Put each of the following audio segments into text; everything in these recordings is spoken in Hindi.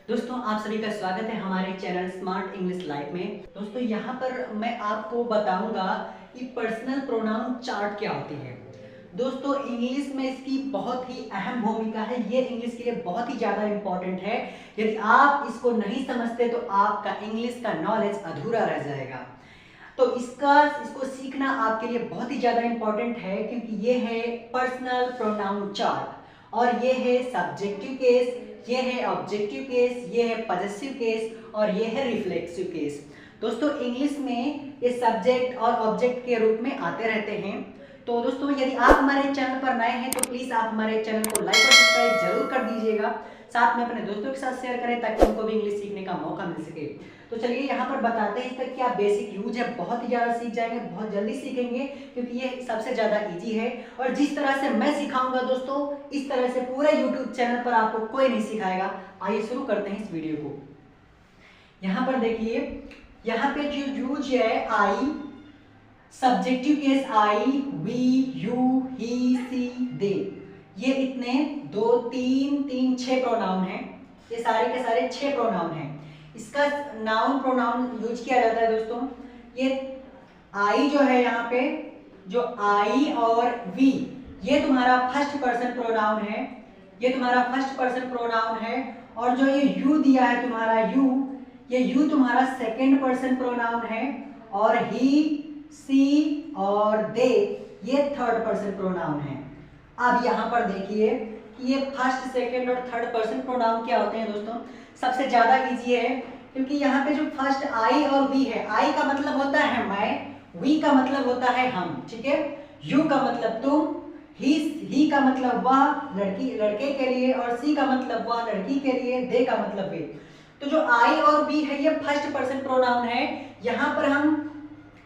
दोस्तों आप सभी का स्वागत है हमारे चैनल स्मार्ट इंग्लिश लाइव में। दोस्तों यहाँ पर मैं आपको बताऊंगा कि पर्सनल प्रोनाउन चार्ट क्या होती है। दोस्तों इंग्लिश में इसकी बहुत ही अहम भूमिका है। ये इंग्लिश के लिए बहुत ही ज़्यादा इम्पोर्टेंट है। यदि आप इसको नहीं समझते तो आपका इंग्लिश का नॉलेज अधूरा रह जाएगा। तो इसको सीखना आपके लिए बहुत ही ज़्यादा इम्पोर्टेंट है, क्योंकि ये है पर्सनल प्रोनाउन चार्ट और ये है सब्जेक्टिव केस, ये है ऑब्जेक्टिव केस, ये है पजेसिव केस और ये है रिफ्लेक्सिव केस। दोस्तों इंग्लिश में ये सब्जेक्ट और ऑब्जेक्ट के रूप में आते रहते हैं। तो दोस्तों यदि आप हमारे चैनल पर नए हैं तो प्लीज़ आप हमारे चैनल को लाइक और सब्सक्राइब जरूर कर दीजिएगा। साथ में अपने दोस्तों के साथ शेयर करें ताकि उनको भी इंग्लिश सीखने का मौका मिल सके। तो चलिए यहाँ पर बताते हैं इसका क्या बेसिक यूज है। बहुत ही ज़्यादा सीख जाएंगे, बहुत जल्दी सीखेंगे, क्योंकि ये सबसे ज़्यादा इजी है। और जिस तरह से मैं सिखाऊंगा दोस्तों, इस तरह से पूरे यूट्यूब चैनल पर आपको कोई नहीं सिखाएगा। आइए शुरू करते हैं इस वीडियो को। यहाँ पर देखिए, यहाँ पे जो यूज है I, subjective case I, we, you, he, she, they, ये इतने 2 3 3 6 प्रोनाउन हैं। ये सारे के सारे 6 प्रोनाउन हैं। इसका नाउन प्रोनाउन यूज किया जाता है दोस्तों। ये आई जो है, यहाँ पे जो आई और वी, ये तुम्हारा फर्स्ट पर्सन प्रोनाउन है। ये तुम्हारा फर्स्ट पर्सन प्रोनाउन है। और जो ये यू दिया है तुम्हारा यू, ये यू तुम्हारा सेकंड पर्सन प्रोनाउन है। और ही, सी और दे, ये थर्ड पर्सन प्रोनाउन है। अब यहाँ पर देखिए कि ये फर्स्ट, सेकंड और थर्ड पर्सन प्रोनाउन क्या होते हैं दोस्तों। सबसे ज़्यादा इजी है, क्योंकि यहाँ पे जो फर्स्ट आई और वी है, आई का मतलब होता है मैं, वी का मतलब होता है हम, ठीक है। यू का मतलब तुम, ही का मतलब वह, लड़के के लिए, और सी का मतलब वह, लड़की के लिए, दे का मतलब वे। तो जो आई और वी है ये फर्स्ट पर्सन प्रोनाउन है। यहाँ पर हम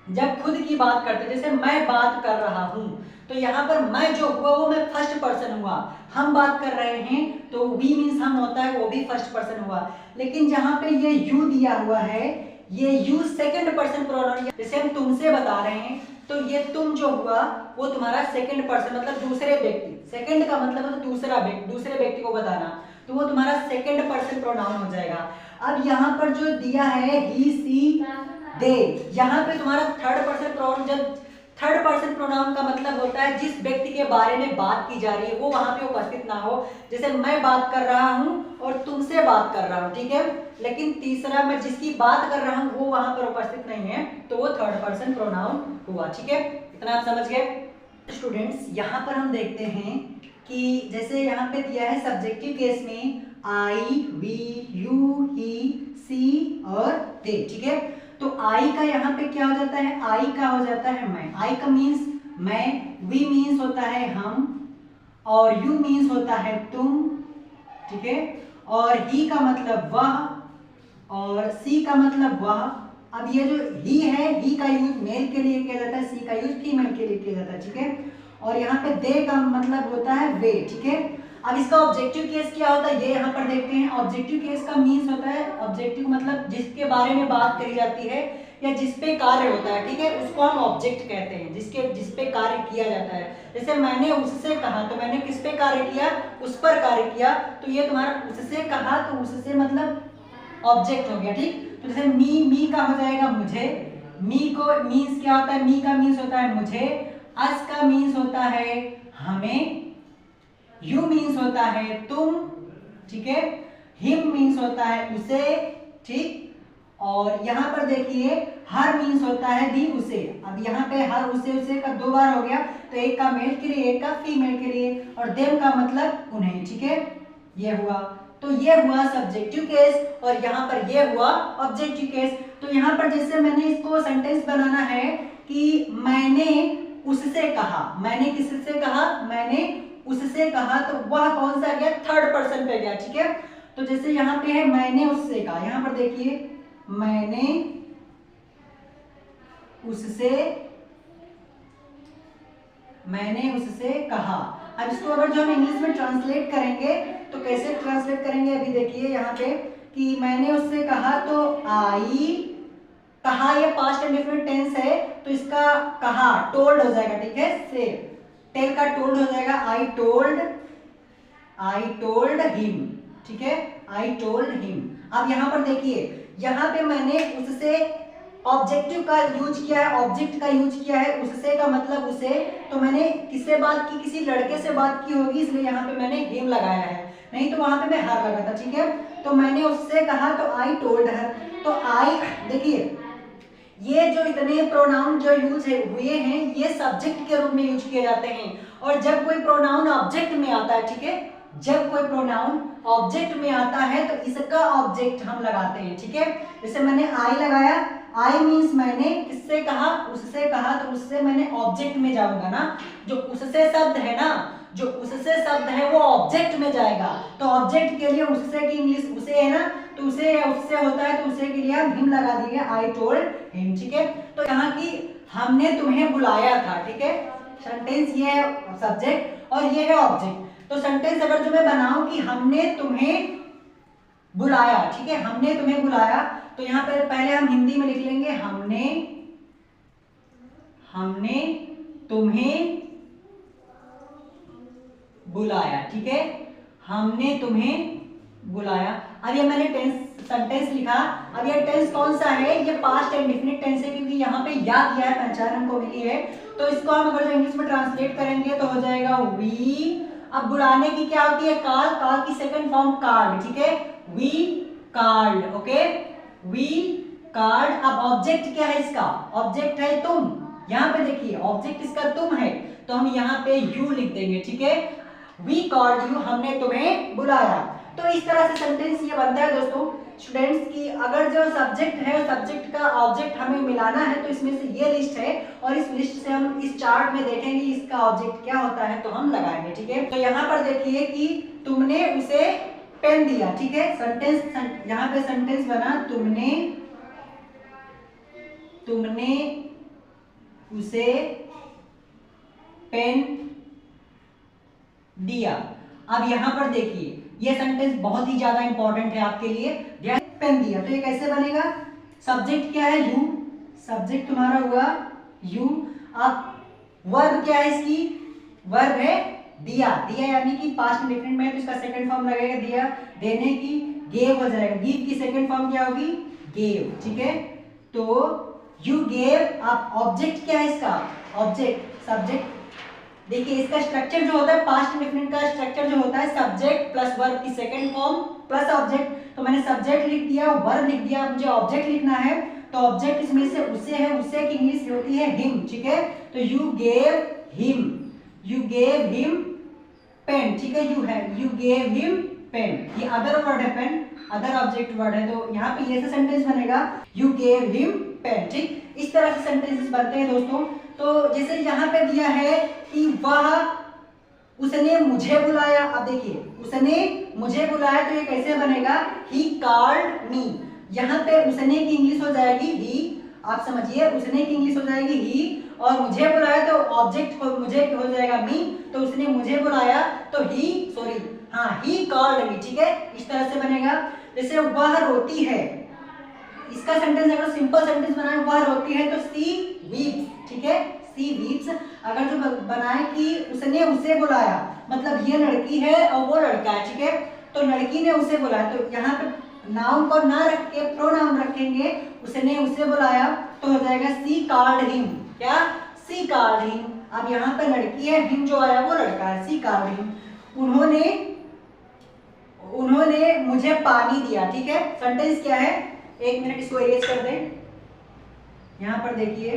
जब खुद की बात करते हैं, जैसे मैं बात कर रहा हूं, तो यहाँ पर मैं जो हुआ वो मैं फर्स्ट पर्सन हुआ। हम बात कर रहे हैं तो वी मीन्स हम होता है, वो भी फर्स्ट पर्सन हुआ। लेकिन जहाँ पे ये यू दिया हुआ है, ये यू सेकंड पर्सन प्रोनाउन। जैसे हम तुमसे बता रहे हैं तो ये तुम जो हुआ वो तुम्हारा सेकंड पर्सन, मतलब दूसरे व्यक्ति। सेकंड का मतलब है दूसरे व्यक्ति को बताना, तो वो तुम्हारा सेकंड पर्सन प्रोनाउन हो जाएगा। अब यहाँ पर जो दिया है ही, सी, दे, यहाँ पे तुम्हारा थर्ड पर्सन प्रोनाउन। जब थर्ड पर्सन प्रोनाउन का मतलब होता है जिस व्यक्ति के बारे में बात की जा रही है वो वहां पे उपस्थित ना हो। जैसे मैं बात कर रहा हूं और तुमसे बात कर रहा हूं, ठीक है, लेकिन तीसरा मैं जिसकी बात कर रहा हूं वो वहां पर उपस्थित नहीं है, तो वो थर्ड पर्सन प्रोनाउन हुआ, ठीक है। इतना आप समझ गए स्टूडेंट्स। यहाँ पर हम देखते हैं कि जैसे यहाँ पे दिया है सब्जेक्टिव केस में आई, वी, यू, ही, सी और दे, ठीक है। तो आई का यहाँ पे क्या हो जाता है, आई का हो जाता है मैं। आई का मीन्स मैं, वी मीन्स होता है हम, और यू मीन्स होता है तुम, ठीक है। और ही का मतलब वह, और सी का मतलब वह। अब ये जो ही है, ही का यूज मेल के लिए किया जाता है, सी का यूज फीमेल के लिए किया जाता है, ठीक है। और यहाँ पे दे का मतलब होता है वे, ठीक है। अब इसका ऑब्जेक्टिव केस क्या होता है ये यहाँ पर देखते हैं। ऑब्जेक्टिव केस का मीन्स होता है, ऑब्जेक्टिव मतलब जिसके बारे में बात करी जाती है या जिस पे कार्य होता है, ठीक है, उसको हम ऑब्जेक्ट कहते हैं, जिस पे कार्य किया जाता है। जैसे मैंने उससे कहा, तो मैंने किस पे कार्य किया, उस पर कार्य किया, तो ये तुम्हारा उससे कहा, तो उससे मतलब ऑब्जेक्ट हो गया, ठीक। तो जैसे मी का हो जाएगा मुझे, मी को मीन्स क्या होता है, मी का मीन्स होता है मुझे, अस का मीन्स होता है हमें, यू मीन्स होता है तुम, ठीक है, हिम मीन्स होता है उसे, ठीक। और यहाँ पर देखिए हर मीन्स होता है भी उसे। अब यहाँ पे हर उसे का 2 बार हो गया, तो एक का मेल के लिए, एक का फीमेल के लिए, और देम का मतलब उन्हें, ठीक है। ये हुआ, तो ये हुआ सब्जेक्टिव केस, और यहाँ पर ये हुआ ऑब्जेक्टिव केस। तो यहाँ पर जैसे मैंने इसको सेंटेंस बनाना है कि मैंने उससे कहा, मैंने किससे कहा, मैंने उससे कहा, तो वह कौन सा गया, थर्ड पर्सन पे गया, ठीक है। तो जैसे यहाँ पे है मैंने उससे कहा, यहाँ पर देखिए मैंने उससे कहा। अब इसको अगर जो हम इंग्लिश में ट्रांसलेट करेंगे तो कैसे ट्रांसलेट करेंगे, अभी देखिए यहाँ पे कि मैंने उससे कहा, तो आई, कहा ये पास्ट इंडेफिनिट टेंस है, तो इसका कहा टोल्ड हो जाएगा, ठीक है, से टेल का टोल्ड हो जाएगा, आई टोल्ड हिम, ठीक है। I told him. अब यहाँ पर देखिए, यहाँ पे मैंने उससे ऑब्जेक्टिव का यूज किया है, ऑब्जेक्ट का यूज किया है, उससे का मतलब उसे, तो मैंने किससे बात की, किसी लड़के से बात की होगी, इसलिए यहाँ पे मैंने हिम लगाया है, नहीं तो वहां पे मैं हर लगा था। ठीक है, तो मैंने उससे कहा तो आई टोल्ड हर। तो आई, देखिए ये जो इतने प्रोनाउन जो यूज हुए हैं ये सब्जेक्ट के रूप में यूज किए जाते हैं। और जब कोई प्रोनाउन ऑब्जेक्ट में आता है, ठीक है, जब कोई प्रोनाउन ऑब्जेक्ट में आता है तो इसका ऑब्जेक्ट हम लगाते हैं। ठीक है, जैसे मैंने आई लगाया, आई मीन्स मैंने किससे कहा, उससे कहा, तो उससे मैंने ऑब्जेक्ट में जाऊंगा ना, जो उससे शब्द है ना, जो उससे शब्द है वो ऑब्जेक्ट में जाएगा। तो ऑब्जेक्ट के लिए उससे की इंग्लिश उसे है ना, तो उसे या उससे होता है, तो उसे के लिए हम हिम लगा दिए, आई टोल्ड हिम। ठीक है, तो यहाँ की हमने तुम्हें बुलाया था। ठीक है, सेंटेंस ये है सब्जेक्ट और ये है ऑब्जेक्ट। तो सेंटेंस अगर जो मैं बनाऊं कि हमने तुम्हें बुलाया, ठीक है, हमने तुम्हें बुलाया, तो यहाँ पे पहले हम हिंदी में लिख लेंगे, हमने तुम्हें बुलाया। ठीक है, हमने तुम्हें बुलाया। अब ये मैंने टेंस सेंटेंस लिखा। अब ये टेंस कौन सा है, ये पास्ट इंडेफिनिट टेंस है, क्योंकि यहाँ पे याद किया है, पहचान हमको मिली है। तो इसको हम अगर इंग्लिश में ट्रांसलेट करेंगे तो हो जाएगा वी। अब बुलाने की क्या होती है, कॉल, कॉल की सेकंड फॉर्म कॉल्ड। ठीक है, we called, okay, we called. अब ऑब्जेक्ट क्या है इसका, ऑब्जेक्ट है तुम। यहाँ पे देखिए ऑब्जेक्ट इसका तुम है, तो हम यहाँ पे यू लिख देंगे। ठीक है, वी कॉल्ड यू, हमने तुम्हें बुलाया। तो इस तरह से सेंटेंस ये बनता है दोस्तों स्टूडेंट्स की। अगर जो सब्जेक्ट है, सब्जेक्ट का ऑब्जेक्ट हमें मिलाना है, तो इसमें से ये लिस्ट है, और इस लिस्ट से हम इस चार्ट में देखेंगे इसका ऑब्जेक्ट क्या होता है, तो हम लगाएंगे। ठीक है, तो यहाँ पर देखिए कि तुमने उसे पेन दिया। ठीक है, सेंटेंस यहाँ पे सेंटेंस बना, तुमने उसे पेन दिया। अब यहाँ पर देखिए ये सेंटेंस बहुत ही ज्यादा इंपॉर्टेंट है आपके लिए। पेन दिया, तो ये कैसे बनेगा, सब्जेक्ट क्या है, यू, सब्जेक्ट तुम्हारा हुआ यू। अब वर्ब क्या है इसकी, वर्ब है दिया। दिया यानी कि पास्ट इंडेफिनिट में है, तो इसका सेकंड फॉर्म लगेगा दिया, देने की, गेव हो जाएगा। गिव की सेकंड फॉर्म क्या होगी, गेव। ठीक है, तो यू गेव। अब ऑब्जेक्ट क्या है इसका, ऑब्जेक्ट, सब्जेक्ट। देखिए इसका स्ट्रक्चर जो होता है, पास्ट इंडेफिनिट का स्ट्रक्चर जो होता है, सब्जेक्ट प्लस वर्ब की सेकंड फॉर्म प्लस ऑब्जेक्ट। तो मैंने सब्जेक्ट लिख दिया, वर्ब लिख दिया, मुझे ऑब्जेक्ट लिखना है, तो ऑब्जेक्ट इसमें से उसे है, उसे की इंग्लिश होती है हिम। ठीक है, तो यू गेव हिम पेन। ठीक है, यू है, यू गेव हिम पेन, ये अदर वर्ड है, पेन अदर ऑब्जेक्ट वर्ड है, तो यहाँ पे ये सेंटेंस बनेगा, यू गेव हिम पेन। ठीक, इस तरह से सेंटेंसेस बनते हैं दोस्तों। तो जैसे यहाँ पे दिया है कि उसने मुझे बुलाया। अब देखिए उसने मुझे बुलाया, तो ये कैसे बनेगा, ही कॉल्ड मी। यहाँ पे उसने की इंग्लिश हो जाएगी ही, आप समझिए, उसने की इंग्लिश हो जाएगी ही, और मुझे बुलाया तो ऑब्जेक्ट मुझे हो जाएगा मी, तो उसने मुझे बुलाया तो ही कॉल्ड मी। ठीक है, इस तरह से बनेगा। जैसे वह रोटी है, इसका सेंटेंस अगर सिंपल सेंटेंस बनाए, वह रोटी है, तो सी वीप्स। ठीक है, सी वीप्स। अगर जो बनाए कि उसने उसे बुलाया, मतलब ये लड़की है और वो लड़का है। ठीक है, तो लड़की ने उसे बुलाया, तो यहाँ पे नाउन को ना रख के प्रोनाउन रखेंगे, उसने उसे बुलाया, तो हो जाएगा सी कॉल्ड हिम। क्या, सी कॉल्ड हिम। अब यहाँ पे लड़की है, हिम जो आया वो लड़का है, सी कॉल्ड हिम। उन्होंने मुझे पानी दिया। ठीक है, सेंटेंस क्या है, एक मिनट इसको इरेज कर दें। यहाँ पर देखिए,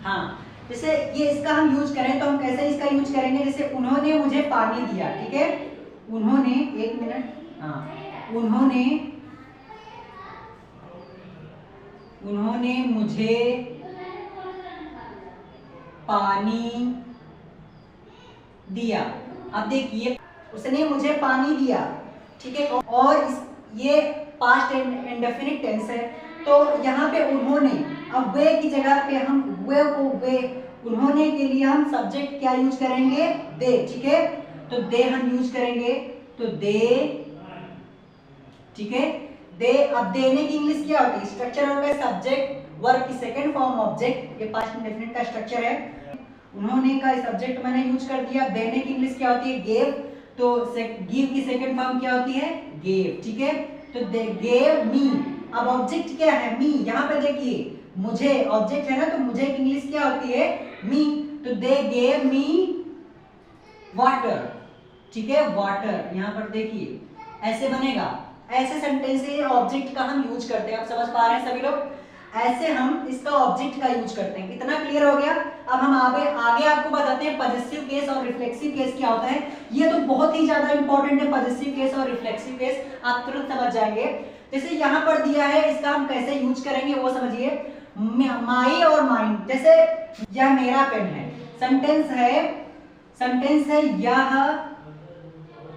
हाँ, जैसे ये इसका हम यूज करें तो हम कैसे इसका यूज करेंगे, जैसे उन्होंने मुझे पानी दिया। ठीक है, उन्होंने, एक मिनट, हाँ, उन्होंने मुझे पानी दिया। अब देखिए उसने मुझे पानी दिया। ठीक है, और ये पास्ट इंडेफिनिट टेंस है, तो यहाँ पे उन्होंने, अब वे की जगह पे हम उन्होंने के लिए हम सब्जेक्ट क्या यूज करेंगे, दे। ठीक है, तो दे हम यूज करेंगे, तो दे। ठीक है, दे। अब देने की इंग्लिश क्या होती है, स्ट्रक्चर होगा सब्जेक्ट वर्ब की सेकंड फॉर्म ऑब्जेक्ट, ये पास्ट इंडेफिनिट का स्ट्रक्चर है। उन्होंने का सब्जेक्ट मैंने यूज कर दिया। देने की इंग्लिश क्या होती है, गेव। तो गिव की सेकंड फॉर्म क्या होती है? गेव, ठीक है। तो दे गेव मी। अब ऑब्जेक्ट क्या है? मी। यहाँ पे देखिए मुझे ऑब्जेक्ट है ना, तो मुझे की इंग्लिश क्या होती है? मी। तो दे गेव मी वाटर, ठीक है, वाटर। यहाँ पर देखिए ऐसे बनेगा। ऐसे सेंटेंस से ऑब्जेक्ट का हम यूज करते हैं। आप समझ पा रहे हैं सभी लोग? ऐसे हम इसका ऑब्जेक्ट का यूज करते हैं। इतना क्लियर हो गया? अब हम आगे आपको बताते हैं पॉजेसिव केस और रिफ्लेक्सिव केस क्या होता है। ये तो बहुत ही ज्यादा इंपॉर्टेंट है, पॉजेसिव केस और रिफ्लेक्सिव केस, आप तुरंत समझ जाएंगे। जैसे यहाँ पर दिया है, इसका हम कैसे यूज करेंगे वो समझिए। माई और माइन, जैसे यह मेरा पेन है, सेंटेंस है यह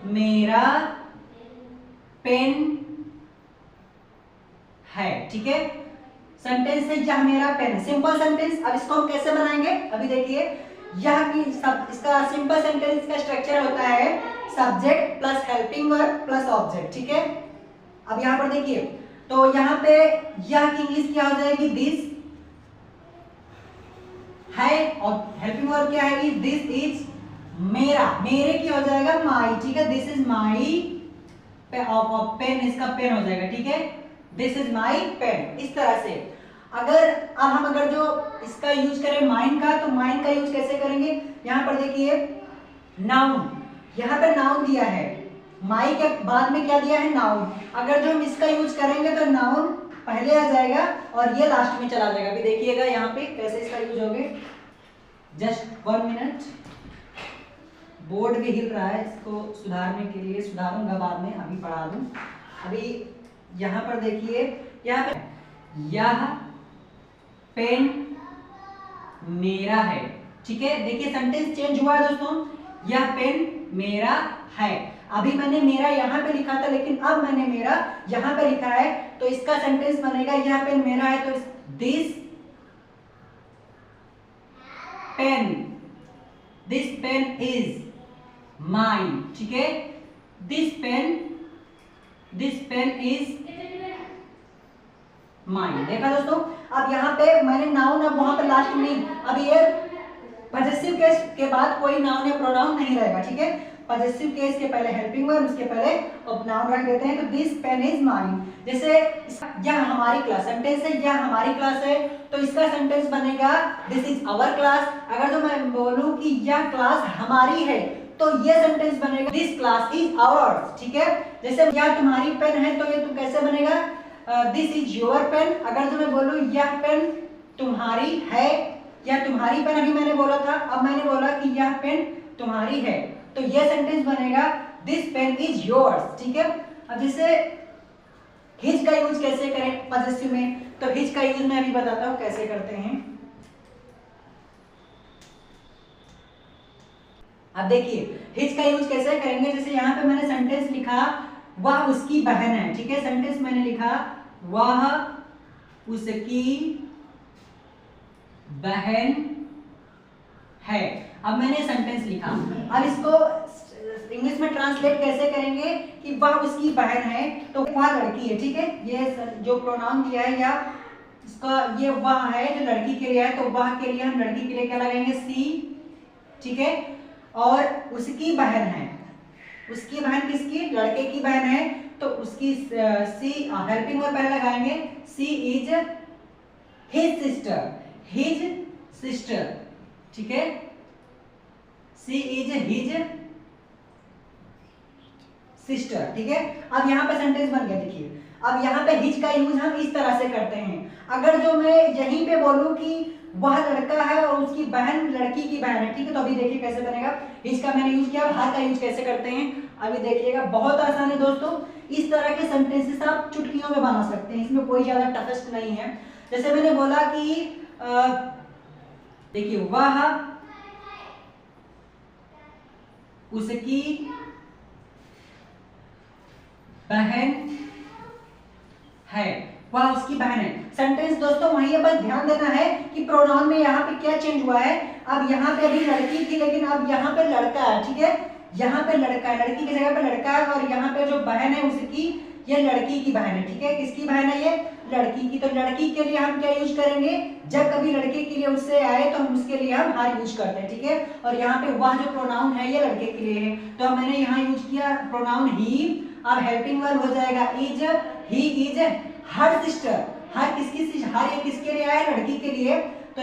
मेरा पेन है, ठीक है। सेंटेंस है यह मेरा पेन, सिंपल सेंटेंस। अब इसको हम कैसे बनाएंगे? अभी देखिए, यह की इसका सिंपल सेंटेंस का स्ट्रक्चर होता है subject plus helping verb plus object, ठीक है। अब यहाँ पर देखिए, तो यहाँ पे यह की इंग्लिश क्या हो जाएगी? दिस है, और हेल्पिंग वर्ब क्या है? दिस इज मेरा, मेरे की हो जाएगा माई, ठीक है। दिस इज माई पेन, इसका पेन हो जाएगा, ठीक है। दिस इज माई पेन, इस तरह से। अगर जो इसका यूज करें माइन का, तो माइन का यूज कैसे करेंगे? यहाँ पर देखिए नाउन, यहाँ पे नाउन दिया है, माई के बाद में क्या दिया है? नाउन। अगर जो हम इसका यूज करेंगे तो नाउन पहले आ जाएगा और ये लास्ट में चला जाएगा। अभी देखिएगा यहाँ पे कैसे इसका यूज होगा। जस्ट 1 मिनट, बोर्ड भी हिल रहा है, इसको सुधारने के लिए सुधारूंगा बाद में, अभी पढ़ा दूं। अभी यहाँ पर देखिए, यहाँ पे यह पेन मेरा है, ठीक है। देखिए सेंटेंस चेंज हुआ है दोस्तों, यह पेन मेरा है। अभी मैंने मेरा यहाँ पे लिखा था, लेकिन अब मैंने मेरा यहाँ पे लिखा है, तो इसका सेंटेंस बनेगा यह पेन मेरा है, तो दिस पेन इज माइन, ठीक है। This pen is mine. देखा दोस्तों? अब यहाँ पे मैंने नाउन, अब वहां पे लास्ट में, अब ये पॉजेसिव केस के बाद कोई नाउन या प्रोनाउन नहीं रहेगा, ठीक है। पॉजेसिव केस के पहले हेल्पिंग वर्ब, उसके पहले नाउन रख देते हैं। तो दिस पेन इज माइन। जैसे यह हमारी क्लास, सेंटेंस है यह हमारी क्लास है, तो इसका सेंटेंस बनेगा दिस इज आवर क्लास। अगर जो मैं बोलूं कि यह क्लास हमारी है, तो ये सेंटेंस बनेगा दिस क्लास इज आवर्स, ठीक है। जैसे यह तुम्हारी पेन है, तो ये कैसे बनेगा? This is your pen. अगर जो मैं बोलूं यह पेन तुम्हारी है, या तुम्हारी पेन अभी मैंने बोला था, अब मैंने बोला कि यह पेन तुम्हारी है, तो यह सेंटेंस बनेगा दिस पेन इज योर्स, ठीक है। अब जैसे हिज का यूज कैसे करें पॉजेसिव में, तो हिज का यूज मैं अभी बताता हूं कैसे करते हैं। अब देखिए हिज का यूज कैसे करेंगे। जैसे यहाँ पे मैंने सेंटेंस लिखा वह उसकी बहन है, ठीक है। सेंटेंस मैंने लिखा वह उसकी बहन है। अब मैंने सेंटेंस लिखा, अब इसको इंग्लिश में ट्रांसलेट कैसे करेंगे कि वह उसकी बहन है, तो वह लड़की है, ठीक है। ये जो प्रोनाउन दिया है, या इसका ये वह है जो लड़की के लिए है, तो वह के लिए हम लड़की के लिए क्या लगाएंगे? सी, ठीक है। और उसकी बहन है, उसकी बहन किसकी? लड़के की बहन है, तो उसकी सी हेल्पिंग वर्ब पहले लगाएंगे। सी इज हिज सिस्टर, ठीक है। सी इज हिज सिस्टर, ठीक है। अब यहाँ पे सेंटेंस बन गया। देखिए अब यहाँ पे हिज का यूज हम इस तरह से करते हैं। अगर जो मैं यहीं पे बोलूं कि वह लड़का है और उसकी बहन लड़की की बहन है, ठीक है, तो अभी देखिए कैसे बनेगा। हिज का मैंने यूज किया, हर का यूज कैसे करते हैं अभी देखिएगा। बहुत आसान है दोस्तों, इस तरह के सेंटेंसेस आप चुटकियों में बना सकते हैं, इसमें कोई ज्यादा टफेस्ट नहीं है। जैसे मैंने बोला कि देखिए वह उसकी बहन है, वह उसकी बहन है। सेंटेंस दोस्तों वहीं बस ध्यान देना है कि प्रोनाउन में यहाँ पे क्या चेंज हुआ है। अब यहाँ पे अभी लड़की थी, लेकिन अब यहाँ पे लड़का है, ठीक है। यहाँ पे लड़का है, लड़की की जगह पे लड़का है, और यहाँ पे जो बहन है उसकी, ये लड़की की बहन है, ठीक है। किसकी बहन है ये? लड़की की। तो लड़की के लिए हम क्या यूज करेंगे? जब कभी लड़के के लिए उससे आए तो हम उसके लिए हम हर यूज करते हैं, ठीक है। और यहाँ पे वह जो प्रोनाउन है ये लड़के के लिए है, तो मैंने यहाँ यूज किया प्रोनाउन ही। अब हेल्पिंग वर्ब हो जाएगा is, he is her sister. Her किसकी? हर ये किसके लिए आया? लड़की के लिए, तो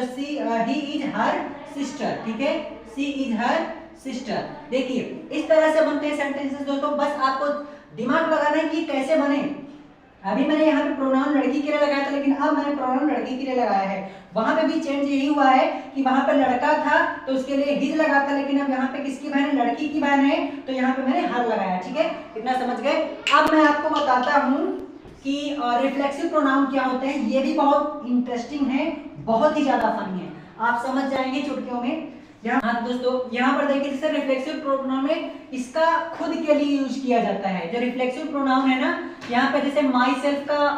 ही इज हर सिस्टर, ठीक है। सी इज हर सिस्टर। देखिए इस तरह से बनते हैं सेंटेंसेस दोस्तों, बस आपको दिमाग लगाना है कि कैसे बने। अभी मैंने यहाँ पे प्रोनाउन लड़की के लिए लगाया था, लेकिन अब मैंने प्रोनाउन लड़की के लिए लगाया है। वहां पे भी चेंज यही हुआ है कि वहां पे लड़का था तो उसके लिए हिज लगा था, लेकिन अब यहाँ पे किसकी बहन है? लड़की की बहन है, तो यहाँ पे मैंने हर लगाया, ठीक है। इतना समझ गए? अब मैं आपको बताता हूँ कि रिफ्लेक्सिव प्रोनाउन क्या होते हैं। ये भी बहुत इंटरेस्टिंग है, बहुत ही ज्यादा फनी है, आप समझ जाएंगे चुटकियों में। हाँ दोस्तों, यहाँ पर देखिए जैसे रिफ्लेक्सिव प्रोनाउन में इसका खुद के लिए यूज किया जाता है। जो रिफ्लेक्सिव प्रोनाउन है ना, यहाँ पे जैसे माई सेल्फ का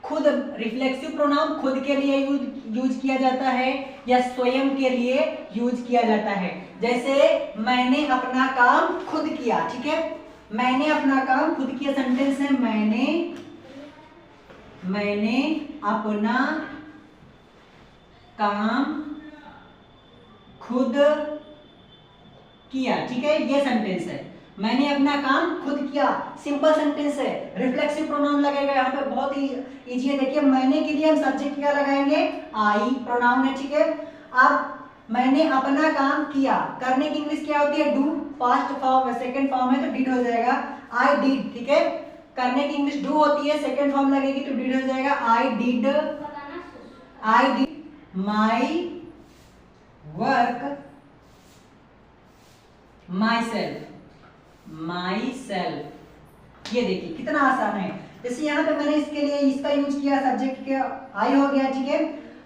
खुद रिफ्लेक्सिव प्रोनाउन खुद के लिए यूज किया जाता है या स्वयं के लिए यूज किया जाता है। जैसे मैंने अपना काम खुद किया, ठीक है। मैंने अपना काम खुद किया सेंटेंस है, मैंने अपना काम खुद किया, ठीक है। ये सेंटेंस है, मैंने अपना काम खुद किया, सिंपल सेंटेंस है। रिफ्लेक्सिव प्रोनाउन लगेगा यहाँ पे, बहुत ही इजी है। देखिए मैंने के लिए हम सब्जेक्ट क्या लगाएंगे? आई प्रोनाउन है, ठीक है। अब मैंने अपना काम किया, करने की इंग्लिश क्या होती है? Do. First form second form है तो डिड हो जाएगा, आई डिड, ठीक है। करने की इंग्लिश डू होती है, सेकंड फॉर्म लगेगी तो डिड हो जाएगा, I did my work my self. ये देखिए कितना आसान है। जैसे यहाँ पे मैंने इसके लिए इसका यूज किया, सब्जेक्ट के आई हो गया, ठीक है।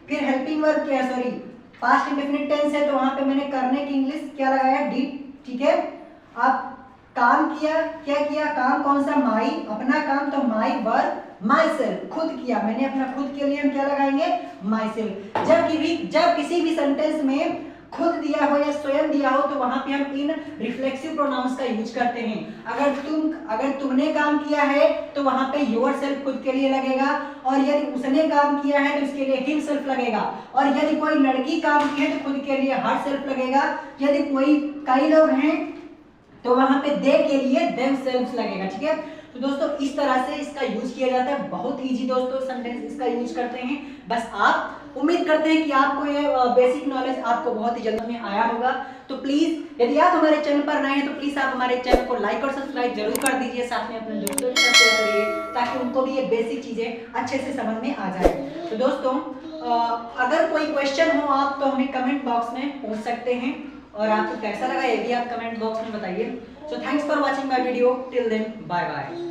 फिर हेल्पिंग वर्ब क्या, सॉरी पास्ट इंडेफिनिट टेंस है, तो वहां पे मैंने करने की इंग्लिश क्या लगाया? डिड, ठीक है। अब काम किया, क्या किया? काम कौन सा? माई, अपना काम, तो माई वर्क माई सेल्फ, खुद किया। मैंने अपना खुद के लिए हम क्या लगाएंगे? My self. जब किसी भी सेंटेंस में खुद दिया हो या स्वयं दिया हो तो वहां पे हम इन रिफ्लेक्सिव प्रोनाउंस का यूज करते हैं। अगर तुमने काम किया है तो वहां पे योर सेल्फ खुद के लिए लगेगा, और यदि उसने काम किया है तो उसके लिए हिम सेल्फ लगेगा, और यदि कोई लड़की काम की है तो खुद के लिए हर सेल्फ लगेगा। यदि कई लोग हैं तो वहां पे दे के लिए देम सेल्फ लगेगा, ठीक है। तो दोस्तों इस तरह से इसका यूज किया जाता है, बहुत इजी दोस्तों सेंटेंस इसका यूज करते हैं। बस आप उम्मीद करते हैं कि आपको ये बेसिक नॉलेज आपको बहुत ही जल्द में आया होगा। तो प्लीज यदि आप हमारे चैनल पर नए हैं तो प्लीज आप हमारे चैनल को लाइक और सब्सक्राइब जरूर कर दीजिए, साथ में अपने दोस्तों के साथ शेयर करिए ताकि उनको भी ये बेसिक चीजें अच्छे से समझ में आ जाए। तो दोस्तों अगर कोई क्वेश्चन हो आप तो हमें कमेंट बॉक्स में पूछ सकते हैं, और आपको कैसा लगा ये भी आप कमेंट बॉक्स में बताइए। So thanks for watching my video, till then bye bye.